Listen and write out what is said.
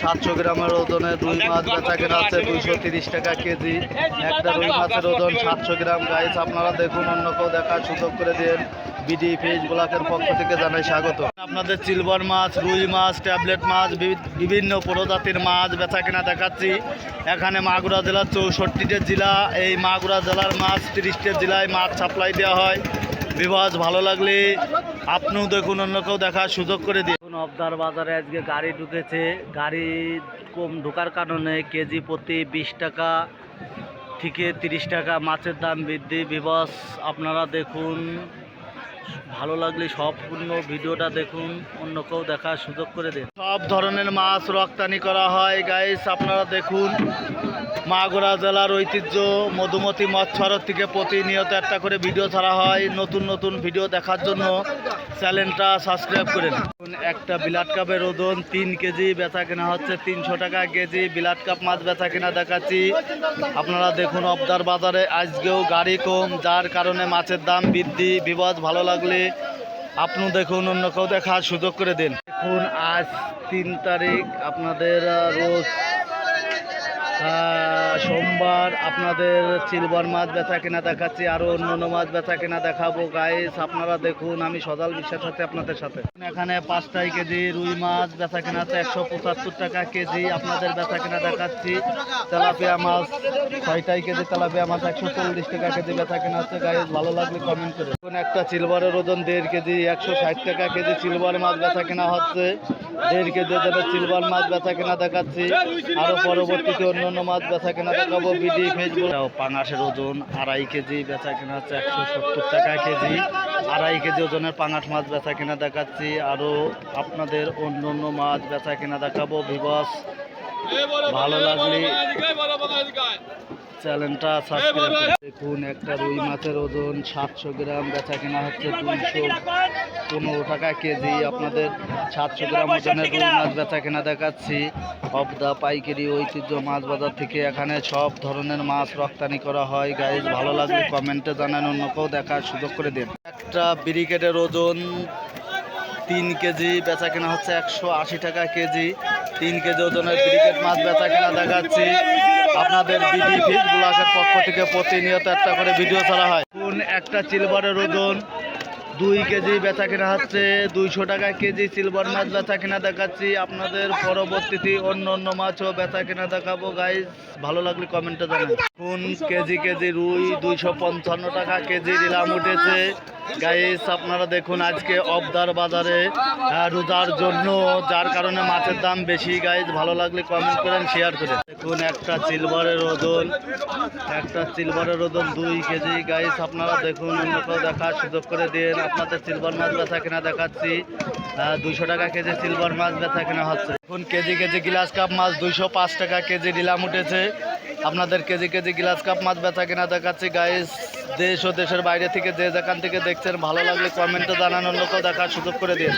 700 গ্রামের ওজনে রুই মাছ বেচা কেনা হচ্ছে 230 টাকা কেজি। একটা রুই মাছের ওজন 700 গ্রাম। গাইস আপনারা দেখুন, অন্য কেউ দেখার সুযোগ করে দিন। বিডি ফিশ ব্লকের পক্ষ থেকে জানাই স্বাগত। আপনাদের সিলভার মাছ, রুই মাছ, ট্যাবলেট মাছ, বিভিন্ন প্রজাতির মাছ বেচা কেনা দেখাচ্ছি। এখানে মাগুরা জেলার 64টি জেলা, এই মাগুরা জেলার মাছ 30টি জেলায় মাছ সাপ্লাই দেওয়া হয়। বিভাজ ভালো লাগলে আপনিও দেখুন, অন্য কেউ দেখার সুযোগ করে দিন। অবদার বাজারে আজকে গাড়ি ঢুকেছে। গাড়ি কম ঢোকার কারণে কেজি প্রতি 20 টাকা থেকে 30 টাকা মাছের দাম বৃদ্ধি। বিভাজ আপনারা দেখুন, ভালো লাগলে সম্পূর্ণ ভিডিওটা দেখুন, অন্য কেউ দেখার সুযোগ করে দিন। সব ধরনের মাছ রপ্তানি করা হয়। গাইস আপনারা দেখুন, মাগুরা জেলার ঐতিহ্য মধুমতি মৎস্যরত থেকে প্রতিনিয়ত একটা করে ভিডিও ছাড়া হয়। নতুন নতুন ভিডিও দেখার জন্য চ্যানেলটা সাবস্ক্রাইব করেন। একটা বিলাট কাপের ওজন 3 কেজি, বেচা কেনা হচ্ছে 300 টাকা কেজি। বিলাট কাপ মাছ বেচা কেনা দেখাচ্ছি। আপনারা দেখুন, অবদার বাজারে আজকেও গাড়ি কম, যার কারণে মাছের দাম বৃদ্ধি। বিভাজ ভালো লাগলে আপনিও দেখুন, অন্য কেউ দেখার সুযোগ করে দিন। দেখুন, আজ 3 তারিখ, আপনাদের রোজ সোমবার। আপনাদের সিলভার মাছ বেচা কেনা দেখাচ্ছি, আরও অন্য মাছ বেচা কেনা দেখাবো। গাইস আপনারা দেখুন, আমি সজাল বিশ্বাস সাথে আপনাদের সাথে। এখানে 5টাই কেজি রুই মাছ বেচা কেনা আছে 175 টাকা কেজি। আপনাদের বেচা কেনা দেখাচ্ছি। তেলাপিয়া মাছ 6টাই কেজি, তেলাপিয়া মাছ 140 টাকা কেজি বেচা কেনা আছে। গাইস ভালো লাগলে কমেন্ট করে। এখন একটা সিলভারের ওজন 1.5 কেজি, 160 টাকা কেজি সিলভার মাছ বেচা কেনা হচ্ছে। 1.5 কেজি ওজনের সিলভার মাছ বেচা কেনা দেখাচ্ছি। আরও পরবর্তীতে অন্য মাছ বেচা কেনা দেখাবো। BD Facebook. পাঙাশের ওজন 2.5 কেজি, বেচা কেনা হচ্ছে 170 টাকা কেজি। 2.5 কেজি ওজনের পাঙাশ মাছ বেচা কেনা দেখাচ্ছি। আরও আপনাদের অন্য মাছ বেচা কেনা দেখাবো। ভিভাস ভালো লাগলে চ্যানেলটা সাবস্ক্রাইব করুন। দেখুন, একটা রুই মাছের ওজন 700 গ্রাম, বেচা কেনা হচ্ছে 215 টাকা কেজি। আপনাদের 700 গ্রাম ওজনের রুই মাছ বেচা কেনা দেখাচ্ছি। অবদা পাইকারি ঐতিহ্য মাছ বাজার থেকে এখানে সব ধরনের মাছ রপ্তানি করা হয়। গাইজ ভালো লাগলে কমেন্টে জানান, অন্য কেউ দেখার সুযোগ করে দিন। একটা ব্রিকেটের ওজন 3 কেজি, বেচা কেনা হচ্ছে 180 টাকা কেজি। 3 কেজি ওজনের ব্রিকেট মাছ বেচা কেনা দেখাচ্ছি। আপনাদের বিডি ফিশ ব্লকের পক্ষ থেকে প্রতিনিয়ত একটা করে ভিডিও ছাড়া হয়। কোন একটা সিলভারের ওজন 2 কেজি, বেচা কেনা হচ্ছে 200 টাকা কেজি। সিলভার মাছ বেচা কেনা দেখাচ্ছি। আপনাদের পরবর্তীতে অন্য মাছও বেচা কেনা দেখাবো। গাইজ ভালো লাগলে কমেন্টে জানান। কোন কেজি রুই 255 টাকা কেজি নিলাম উঠেছে। গাইস আপনারা দেখুন, আজকে অবদার বাজারে রোজার জন্য, যার কারণে মাছের দাম বেশি। গাইস ভালো লাগলে কমেন্ট করেন, শেয়ার করেন। দেখুন, একটা সিলভারের ওজন 2 কেজি। গাইস আপনারা দেখুন, অন্য কেউ দেখার সুযোগ করে দিন। আপনাদের সিলভার মাছ বেচা কেনা দেখাচ্ছি। 200 টাকা কেজি সিলভার মাছ বেচা কেনা হচ্ছে। এখন কেজি গ্লাস কাপ মাছ 205 টাকা কেজি নিলাম উঠেছে। আপনাদের কেজি গ্লাস কাপ মাছ বেচা কেনা দেখাচ্ছি। গাইস দেশ ও দেশের বাইরে থেকে যে যেখান থেকে দেখছেন, ভালো লাগলে কমেন্টে জানান, অন্য কেউ দেখার সুযোগ করে দিন।